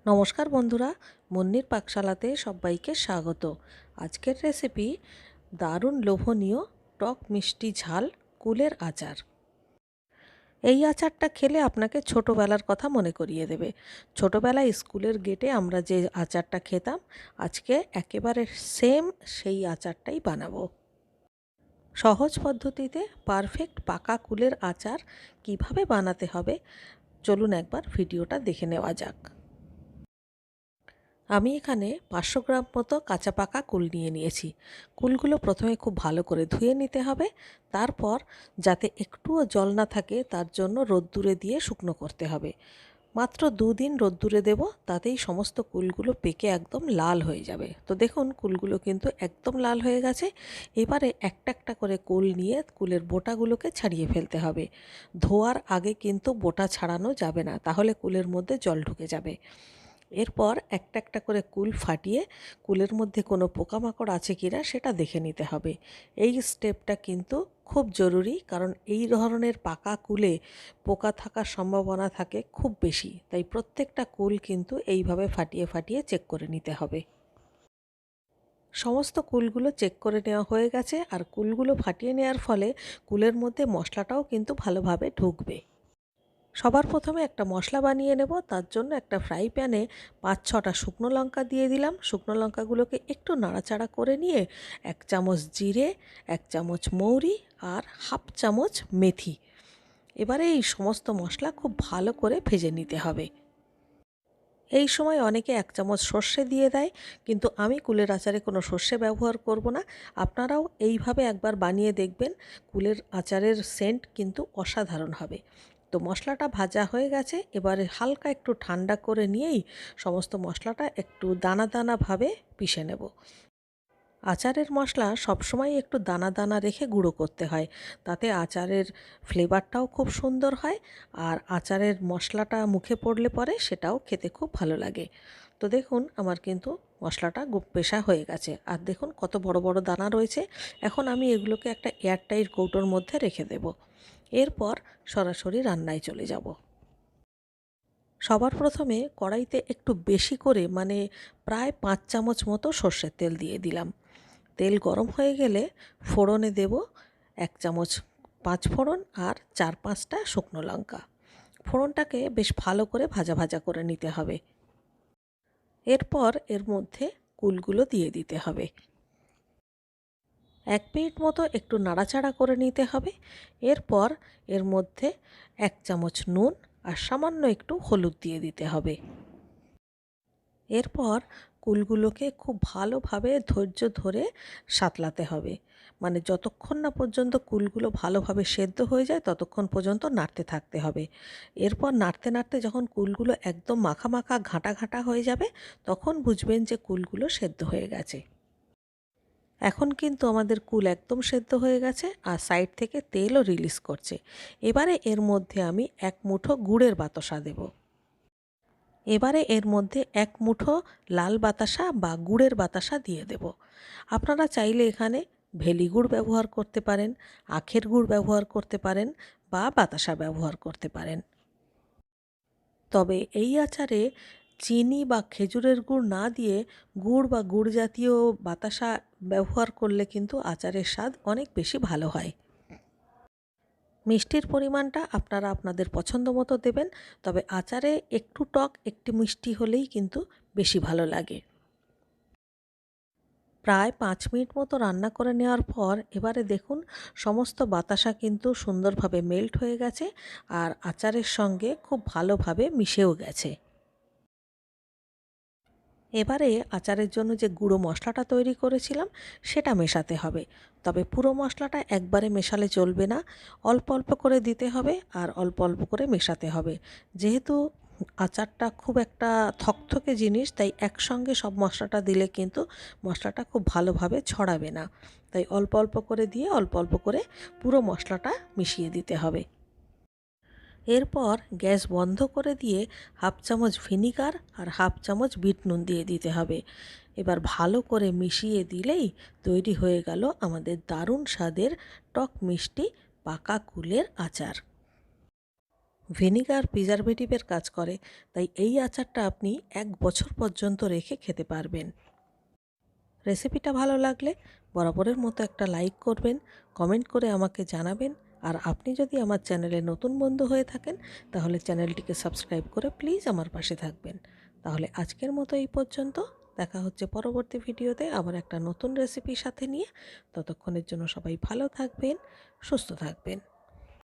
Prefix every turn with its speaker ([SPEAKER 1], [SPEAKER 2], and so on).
[SPEAKER 1] নমস্কার বন্ধুরা, মুন্নির পাকশালাতে সবাইকে স্বাগত। আজকের রেসিপি দারুণ লোভনীয় টক মিষ্টি ঝাল কুলের আচার। এই আচারটা খেলে আপনাকে ছোটোবেলার কথা মনে করিয়ে দেবে। ছোটোবেলায় স্কুলের গেটে আমরা যে আচারটা খেতাম, আজকে একেবারে সেম সেই আচারটাই বানাবো। সহজ পদ্ধতিতে পারফেক্ট পাকা কুলের আচার কিভাবে বানাতে হবে, চলুন একবার ভিডিওটা দেখে নেওয়া যাক। আমি এখানে 500 গ্রাম মতো কাঁচা পাকা কুল নিয়েছি। কুলগুলো প্রথমে খুব ভালো করে ধুয়ে নিতে হবে, তারপর যাতে একটুও জল না থাকে তার জন্য রোদ্দুরে দিয়ে শুকনো করতে হবে। মাত্র 2 দিন রোদ্দুরে দেব, তাতেই সমস্ত কুলগুলো পেকে একদম লাল হয়ে যাবে। তো দেখুন কুলগুলো কিন্তু একদম লাল হয়ে গেছে। এবারে একটা একটা করে কুল নিয়ে কুলের বোটাগুলোকে ছাড়িয়ে ফেলতে হবে। ধোয়ার আগে কিন্তু বোটা ছাড়ানো যাবে না, তাহলে কুলের মধ্যে জল ঢুকে যাবে। এরপর একটা একটা করে কুল ফাটিয়ে কুলের মধ্যে কোনো পোকামাকড় আছে কিনা সেটা দেখে নিতে হবে। এই স্টেপটা কিন্তু খুব জরুরি, কারণ এই ধরনের পাকা কুলে পোকা থাকার সম্ভাবনা থাকে খুব বেশি। তাই প্রত্যেকটা কুল কিন্তু এইভাবে ফাটিয়ে ফাটিয়ে চেক করে নিতে হবে। সমস্ত কুলগুলো চেক করে নেওয়া হয়ে গেছে, আর কুলগুলো ফাটিয়ে নেওয়ার ফলে কুলের মধ্যে মশলাটাও কিন্তু ভালোভাবে ঢুকবে। সবার প্রথমে একটা মশলা বানিয়ে নেব। তার জন্য একটা ফ্রাই প্যানে 5-6টা শুকনো লঙ্কা দিয়ে দিলাম। শুকনো লঙ্কাগুলোকে একটু নাড়াচাড়া করে নিয়ে 1 চামচ জিরে, 1 চামচ মৌরি আর হাফ চামচ মেথি। এবারে এই সমস্ত মশলা খুব ভালো করে ভেজে নিতে হবে। এই সময় অনেকে 1 চামচ সর্ষে দিয়ে দেয়, কিন্তু আমি কুলের আচারে কোনো সর্ষে ব্যবহার করব না। আপনারাও এইভাবে একবার বানিয়ে দেখবেন, কুলের আচারের সেন্ট কিন্তু অসাধারণ হবে। তো মশলাটা ভাজা হয়ে গেছে, এবারে হালকা একটু ঠান্ডা করে নিয়েই সমস্ত মশলাটা একটু দানা দানাভাবে পিষে নেব। আচারের মশলা সবসময় একটু দানা দানা রেখে গুঁড়ো করতে হয়, তাতে আচারের ফ্লেভারটাও খুব সুন্দর হয়, আর আচারের মশলাটা মুখে পড়লে পরে সেটাও খেতে খুব ভালো লাগে। তো দেখুন আমার কিন্তু মশলাটা পেষা হয়ে গেছে, আর দেখুন কত বড় বড় দানা রয়েছে। এখন আমি এগুলোকে একটা এয়ারটাইট কৌটোর মধ্যে রেখে দেব। এরপর সরাসরি রান্নায় চলে যাব। সবার প্রথমে কড়াইতে একটু বেশি করে, মানে প্রায় 5 চামচ মতো সর্ষের তেল দিয়ে দিলাম। তেল গরম হয়ে গেলে ফোড়নে দেব 1 চামচ 5 ফোড়ন আর 4-5টা শুকনো লঙ্কা। ফোড়নটাকে বেশ ভালো করে ভাজা ভাজা করে নিতে হবে। এরপর এর মধ্যে কুলগুলো দিয়ে দিতে হবে। 1 মিনিট মতো একটু নাড়াচাড়া করে নিতে হবে। এরপর এর মধ্যে 1 চামচ নুন আর সামান্য একটু হলুদ দিয়ে দিতে হবে। এরপর কুলগুলোকে খুব ভালোভাবে ধৈর্য ধরে সাঁতলাতে হবে, মানে যতক্ষণ না পর্যন্ত কুলগুলো ভালোভাবে সেদ্ধ হয়ে যায় ততক্ষণ পর্যন্ত নাড়তে থাকতে হবে। এরপর নাড়তে নাড়তে যখন কুলগুলো একদম মাখা মাখা ঘাঁটা ঘাঁটা হয়ে যাবে, তখন বুঝবেন যে কুলগুলো সেদ্ধ হয়ে গেছে। এখন কিন্তু আমাদের কুল একদম সেদ্ধ হয়ে গেছে, আর সাইড থেকে তেলও রিলিজ করছে। এবারে এর মধ্যে আমি 1 মুঠো গুড়ের বাতাসা দেব। এবারে এর মধ্যে 1 মুঠো লাল বাতাসা বা গুড়ের বাতাসা দিয়ে দেব। আপনারা চাইলে এখানে ভেলি গুড় ব্যবহার করতে পারেন, আখের গুড় ব্যবহার করতে পারেন, বা বাতাসা ব্যবহার করতে পারেন। তবে এই আচারে চিনি বা খেজুরের গুড় না দিয়ে গুড় বা গুড় জাতীয় বাতাসা ব্যবহার করলে কিন্তু আচারের স্বাদ অনেক বেশি ভালো হয়। মিষ্টির পরিমাণটা আপনারা আপনাদের পছন্দ মতো দেবেন, তবে আচারে একটু টক একটু মিষ্টি হলেই কিন্তু বেশি ভালো লাগে। প্রায় 5 মিনিট মতো রান্না করে নেওয়ার পর এবারে দেখুন সমস্ত বাতাসা কিন্তু সুন্দরভাবে মেল্ট হয়ে গেছে, আর আচারের সঙ্গে খুব ভালোভাবে মিশেও গেছে। এবারে আচারের জন্য যে গুঁড়ো মশলাটা তৈরি করেছিলাম সেটা মেশাতে হবে। তবে পুরো মশলাটা একবারে মেশালে চলবে না, অল্প অল্প করে দিতে হবে আর অল্প অল্প করে মেশাতে হবে। যেহেতু আচারটা খুব একটা থকথকে জিনিস, তাই একসঙ্গে সব মশলাটা দিলে কিন্তু মশলাটা খুব ভালোভাবে ছড়াবে না। তাই অল্প অল্প করে দিয়ে অল্প অল্প করে পুরো মশলাটা মিশিয়ে দিতে হবে। এরপর গ্যাস বন্ধ করে দিয়ে হাফ চামচ ভিনিগার আর হাফ চামচ বিট নুন দিয়ে দিতে হবে। এবার ভালো করে মিশিয়ে দিলেই তৈরি হয়ে গেল আমাদের দারুণ স্বাদের টক মিষ্টি পাকা কুলের আচার। ভিনিগার প্রিজারভেটিভের কাজ করে, তাই এই আচারটা আপনি 1 বছর পর্যন্ত রেখে খেতে পারবেন। রেসিপিটা ভালো লাগলে বরাবরের মতো একটা লাইক করবেন, কমেন্ট করে আমাকে জানাবেন। আর আপনি যদি আমার চ্যানেলে নতুন বন্ধু হয়ে থাকেন তাহলে চ্যানেলটিকে সাবস্ক্রাইব করে প্লিজ আমার পাশে থাকবেন। তাহলে আজকের মতো এই পর্যন্ত। দেখা হচ্ছে পরবর্তী ভিডিওতে আবার একটা নতুন রেসিপির সাথে নিয়ে। ততক্ষণের জন্য সবাই ভালো থাকবেন, সুস্থ থাকবেন।